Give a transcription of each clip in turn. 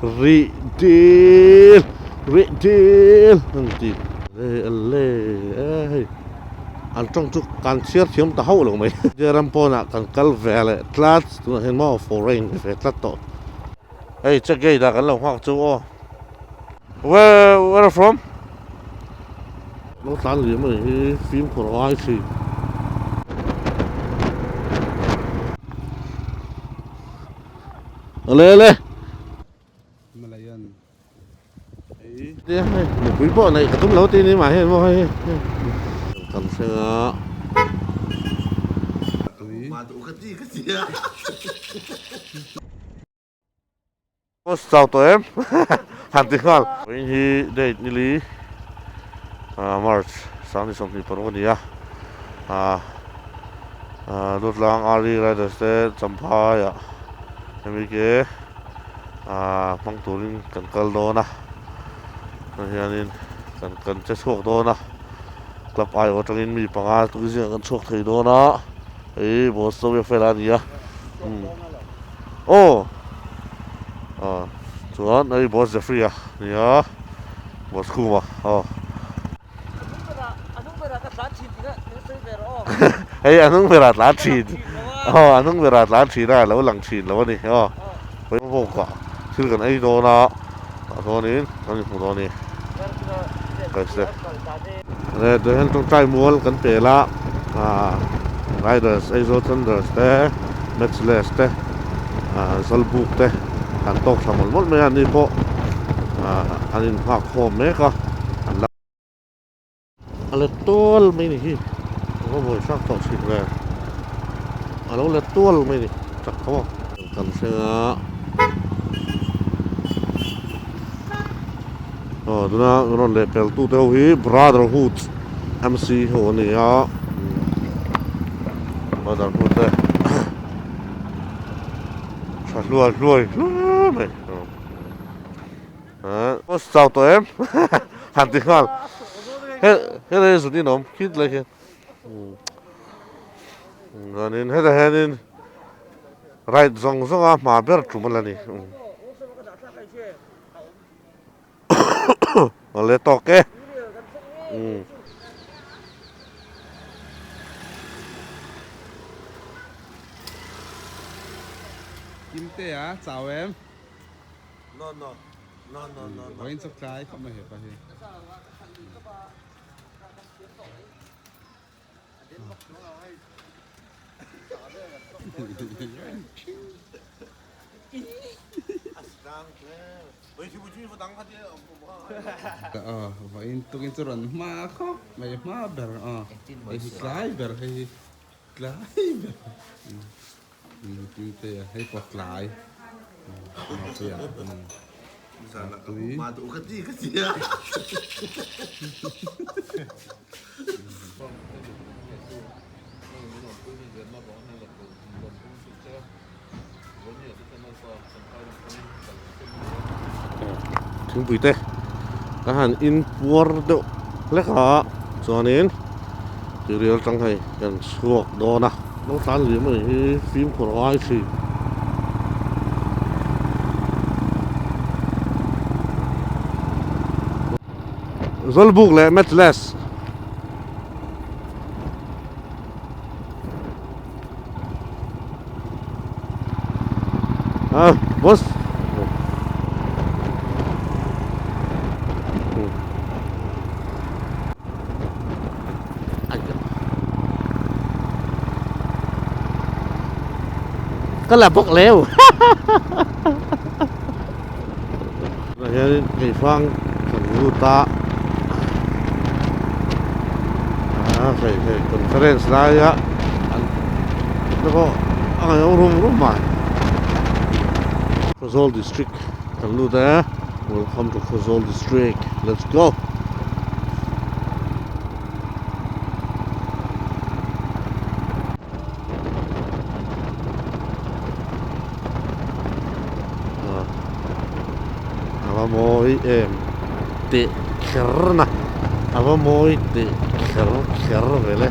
Ridil, ridil, nanti. Leh, an trong chuk kan chiar thiam ta hau lo mai. Jeram pona kan kal vele tlat tu hen mo foreign ve tlat to. Hey, check gate da kan lo hak chu o. Where from? Nó tán liếm ở phim của ai thì lên Malayan. đi này một quý bộ này cả tấm lâu tin đi mà hết voi cầm xe Tui. có sao tụi em hàn tiếng ngon với hi đây như lý March sáng đi xong thì phần gì đốt lang ari ra được sẽ chấm phai em cái mang tủ linh cần cần đó na hiện cần chết suộc đó na club ai ở trong in mi panga tụi riêng cần suộc thấy đó na ấy bố số việc phải làm gì ô chuan ấy bố Jeffrey nhá bố school mà ấy anh không phải là lá chìn anh không phải là lá chìn này lâu lằng chìn lâu này với vô quả chứ còn ấy đó na đó nên đó này cái gì đây đây trong trai mua cần bể la Riders Azo Thunders te Merciless te Zalbuk te kan tok samol mol me ani po anin phak khom me ka ale tol me ni hi có voi sắc tok sit le alo le tol me ni chắc không kan se duna ron le pel tu te hi Brotherhood MC ho ni Brotherhood te lùi mày có sao tụi em hàn tiếng ngon hết đây rồi đi nôm khít lại kia rồi nên hết nên right zong zong mà biết chúng mình là gì lấy to cái Kim tê á, chào em. no Quay sắp trái không mà hiểu phải gì. Vậy tôi cái chỗ mà khóc mày mà bер mày lái bер hay lái bер Kim tê hay quạt lái mà tụ cái gì chúng bụi tê các hàng in Bordeaux lẽ hả cho nên từ điều trong này cần suộc đồ nào nó tán liếm ở phim của ai thì Zolbuk le Merciless boss có là bốc leo cái phang cần lưu ta cái conference này nó có room mà Khazol district can lưu there welcome to Khazol district let's go Moi em te kerna ava moi te ker vele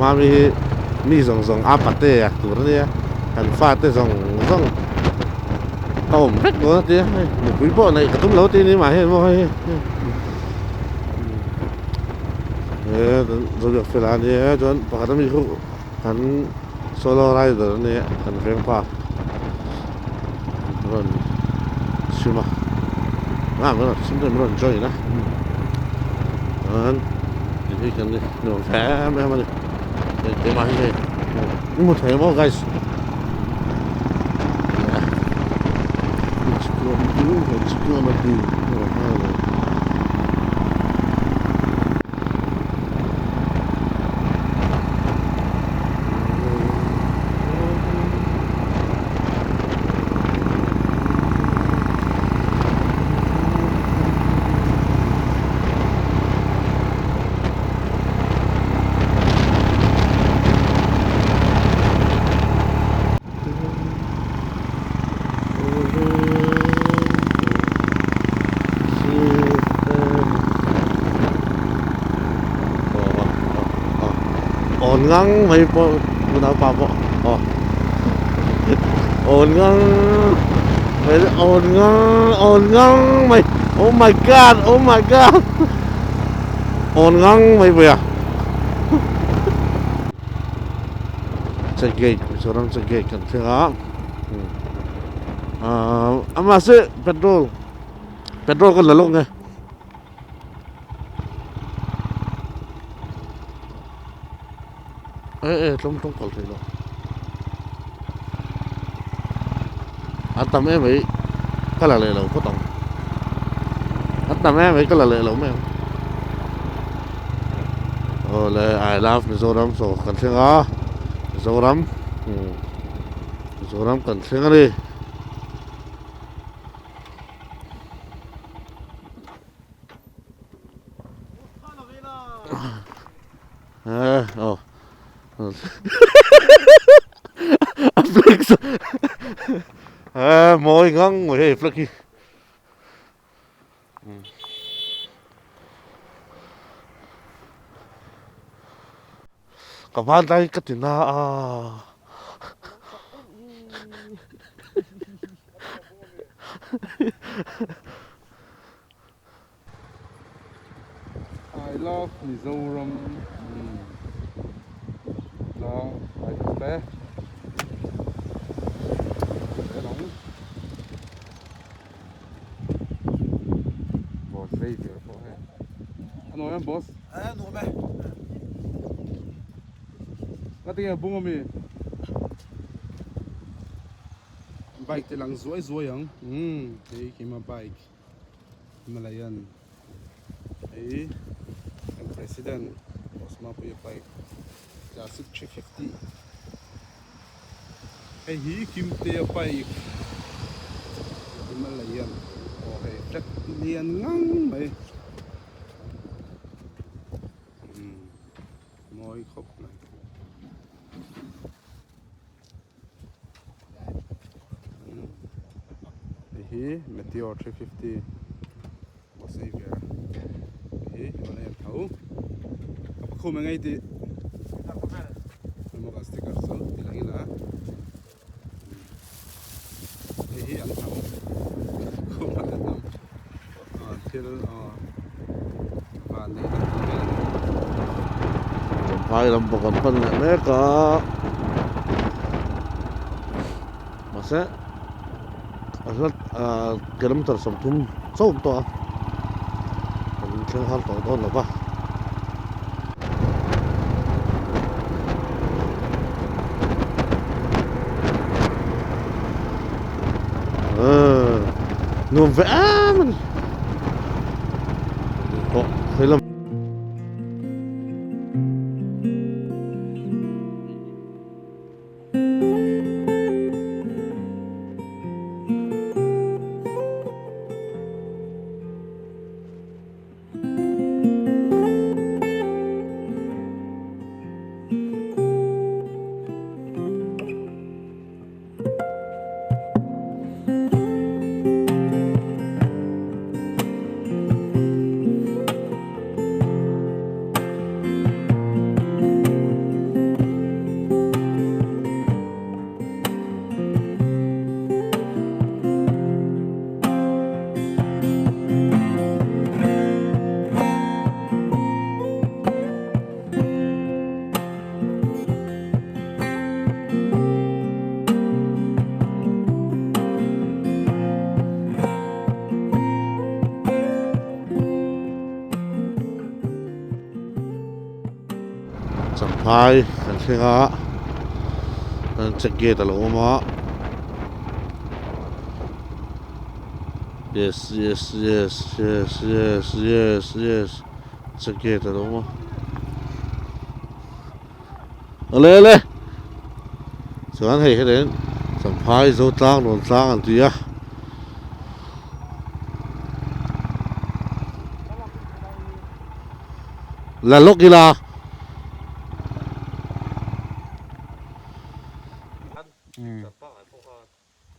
มามีส่งอาปัตเต้อะตัวนี้กันฟาดเต้ส่งต้มเล็กกว่าเตี้ยหมูปีโป้ในกระตุ้มเหลาตีนี่มาเห็นบ่ให้ตัวเลือกเวลานี้จนปกติมีคู่หันโซโล่ไรเดอร์นี่หันเฟียงฟ้ามันชิมะมันชิมได้มันจ่อยนะนี่กันนี่หนูแพ้ไม่ทำอะไรเดี๋ยวมาให้เลยนี่หมดแถวมั้ง guys It's gonna be ổn ngang mấy bộ nào bảo bộ ổn ngang mấy ổn ngang mày oh my god ổn ngang mày về chạy gate số năm chạy gate cần thế hả ama sẽ petrol còn là lúc này trong cột thì đó tầm em ấy cái là lệ lẩu có tổng tầm em ấy cái là lệ lẩu mèo I love Mizoram so cần xem á Mizoram cần xem đi Flex mồi ngon mồi hey Flecky cả bàn tay cắt tiền na I love Mizoram. Đó, phải thực tế. Để nóng. Boss đây thì có hay. Anh nói em boss. Nói mẹ. Cái tiếng bung ông mi. Bike thì lang ruồi ang. Hey, kima bike. Himalayan. Hey, ang president. Boss mo po yung bike. Classic 350. Hey, hi kimte yung bike. Himalayan. Okay, flat lian ngang may. Môi khóc này. Hey, Meteor 350. Boss Xavier. Hey, wala yung tao. Kapag kumangay di may mga sticker so tilangin na ang tao kumalatam till vani phải làm một con phân này mấy có mà sẽ rất kilometer sống thun sâu to mình sẽ hoàn toàn đó là ba nuông vẽ mình thấy là Sampai kan singa kan cekge talo ma. Yes, yes, yes, yes, yes, yes, yes. Cekge talo ma. Ale. Chuan hei den Sampai zo tlang non tlang an tia. La lokila.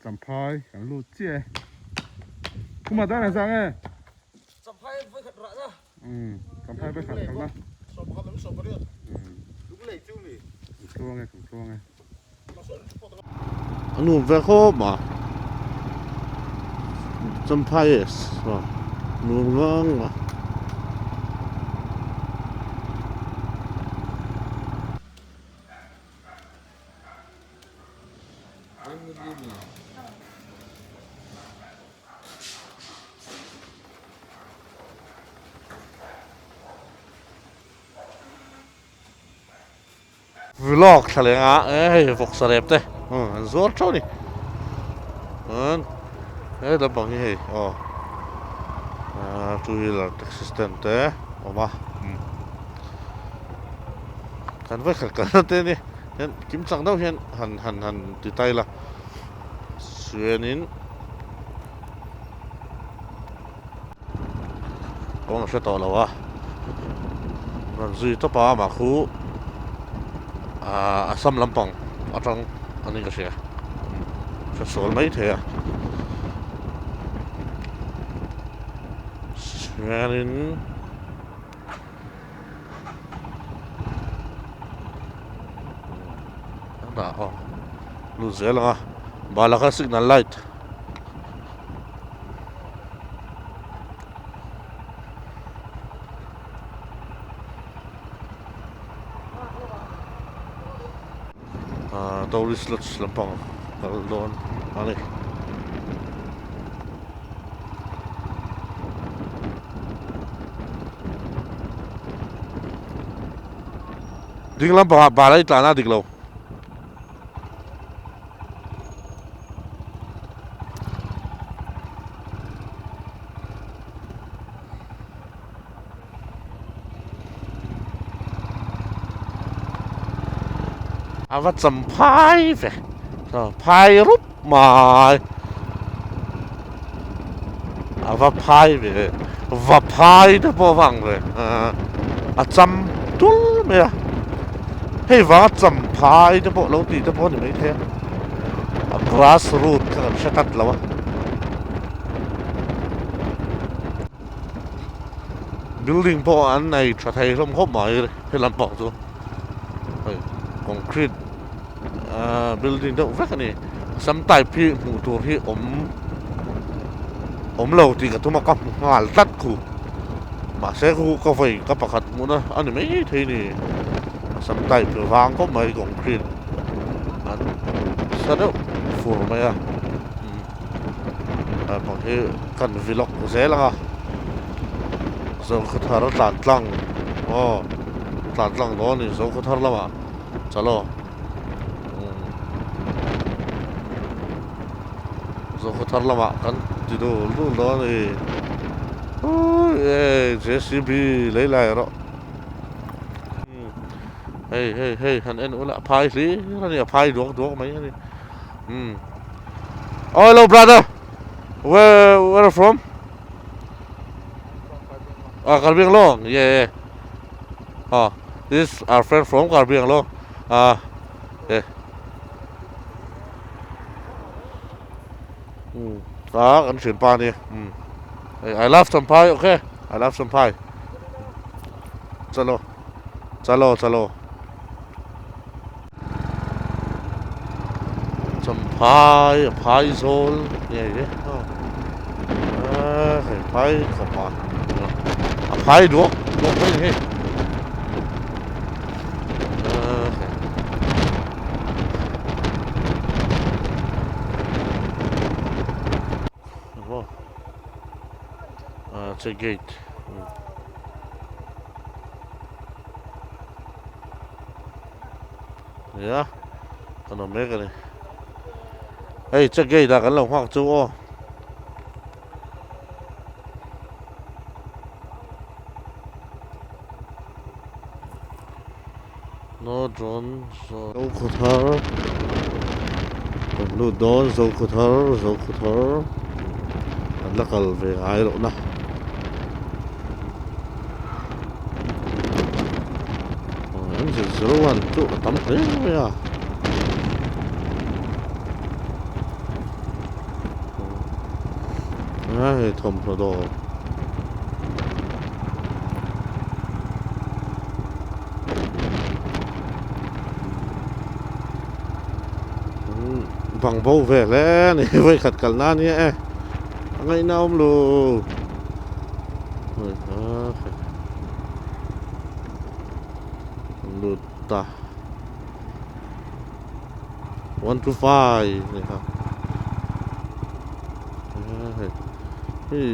Sampai kan lu chia. Kuma ta là sang ấy. Sampai với khẩn rã ra. Sampai với khẩn khẩn đó. Sộp khẩn lắm sộp vào đi. Đúng lệ chú lì. Chua nghe. Anu ve kho ma. Sampai es. Nu ngang ma. Vlog thale nga vok sarep te zor cho ni da bang hi two wheeler taxi stand te oma kan vai khal kan te ni kim chang dau hian han ti tai la suenin kong se to lawa ran zui to pa ma khu Assam Lampang atang ani ka siya sa sol mai the Swearin da lu zela balaka signal light Tourist lots Lampang kalau doon ani ding Lampang balai tanah ding lo avat Sampai ve Pai rup mai ava pai ve va pai de bo wang ve cham tul me hei va Sampai de bo lo ti de bo ni mai the grassroot kan shatat lawa building bo an nei tha thai rom khop mai he lam pok chu concrete building đâu vắt này sắm tay phi mù tour hi lâu thì cả thua mà cắm ngàn tắt khu mà sẽ khu có phải các bậc hạt muốn anh mấy thế này sắm tay phi vàng có mấy concrete sao đâu phù mấy bằng thế cần vlog của dễ là giờ cái thằng nó tàn lăng đó này giờ cái thằng là mà chalo zo khatar lama kan ti do lu lo ni JCB lấy lại rồi hey han en ula pai li ni pai do mấy ni oh hello brother where are you from Karbi Anglong yeah this is our friend from Karbi Anglong yeah đó ăn chuyển pa đi I love Sampai okay I love Sampai chalo Sampai pai zol yeah pai come on pai được mấy thế it's a gate ya ano mấy cái này ấy chắc cái đã cái lòng hoặc chú ô nó trốn dấu cụ thở nó đón dấu cụ thở nó cần về ai rồi nè anh chỉ sửa hoàn chỗ tắm thế thôi à ai thầm rồi đồ vòng vô về lẽ này với khật cẩn nan nhé ngay nào ông lù lụt ta 125นี่ครับนี่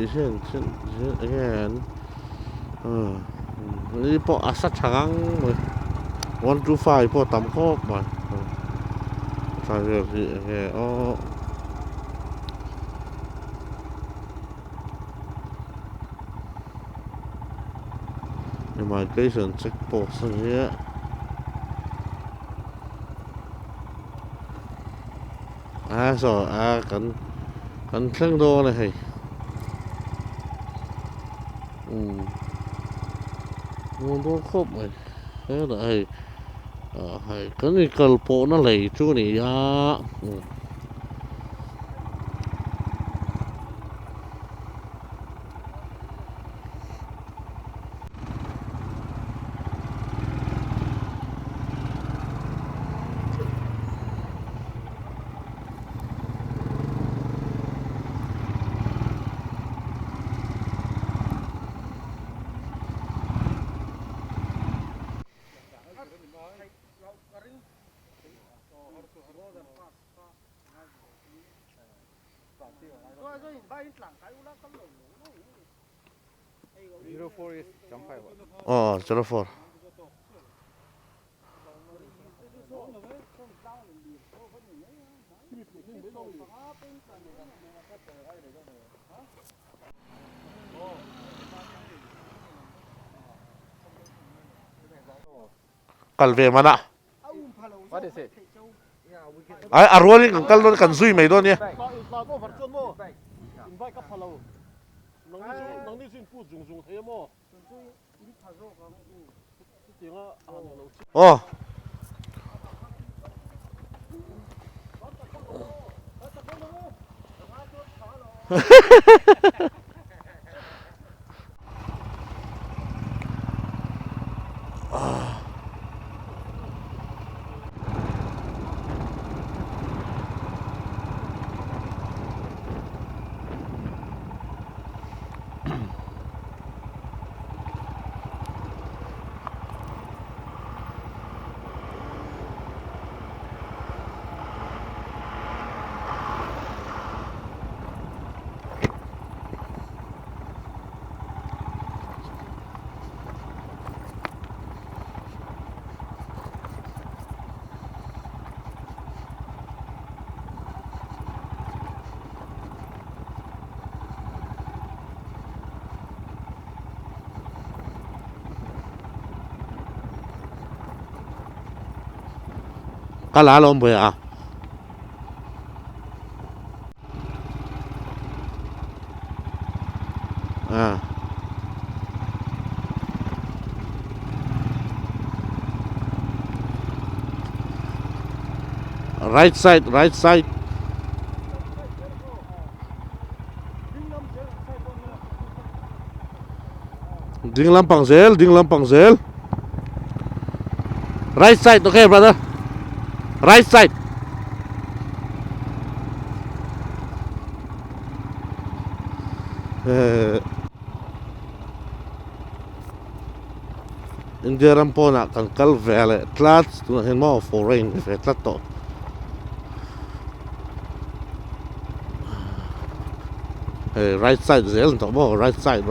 againนี่พออาสัตชังเลย125พอต่ำครบมาใช่เลยอ๋อimmigration checkpointนี่rồi cẩn thận đồ này mua đồ khốp này thế này hay cái này cần bộ nó lấy chỗ này à oh 04 cần về mà nè ai arwani kan kal kan zui mai don ye oh cá lá lôm về à right side ding lampang zel right side okay brother right side India rampo na kan kal vele tlat tu hen mo foreign ve tlat to right side zel to mo right side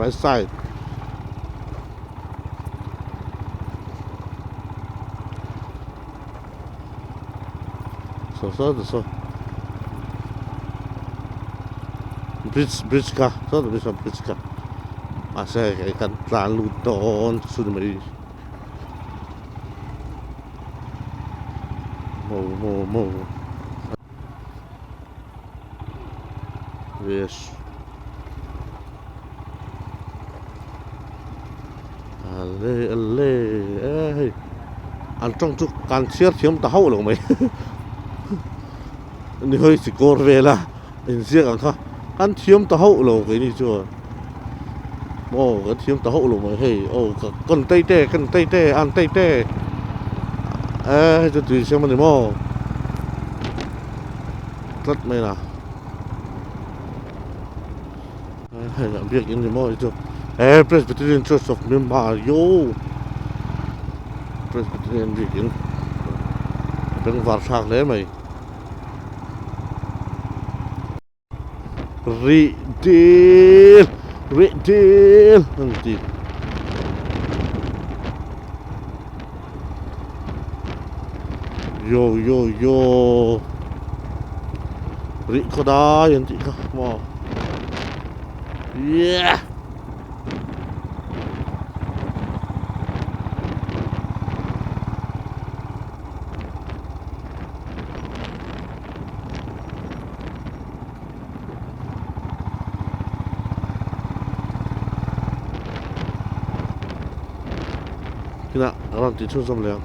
so bridge ka so bridge ka ase cái kan tlan lu ton su mai mo yes alle ai an trong chút can chiết thiếm ta hậu rồi mày ni hơi chỉ cột về là in riêng ăn kha can thiếm ta hậu rồi cái này chưa cái thiếm ta hậu rồi mày hey con tay tê ăn tay tê cho tùy xem mà mò rất mày là hay là biết cái gì mò chứ Presbyterian Church of Myanmar yo Presbyterian việc in bên vạt sang đấy mày Redil nanti yo Rikoda yang tiga mau yeah kena orang tidur sama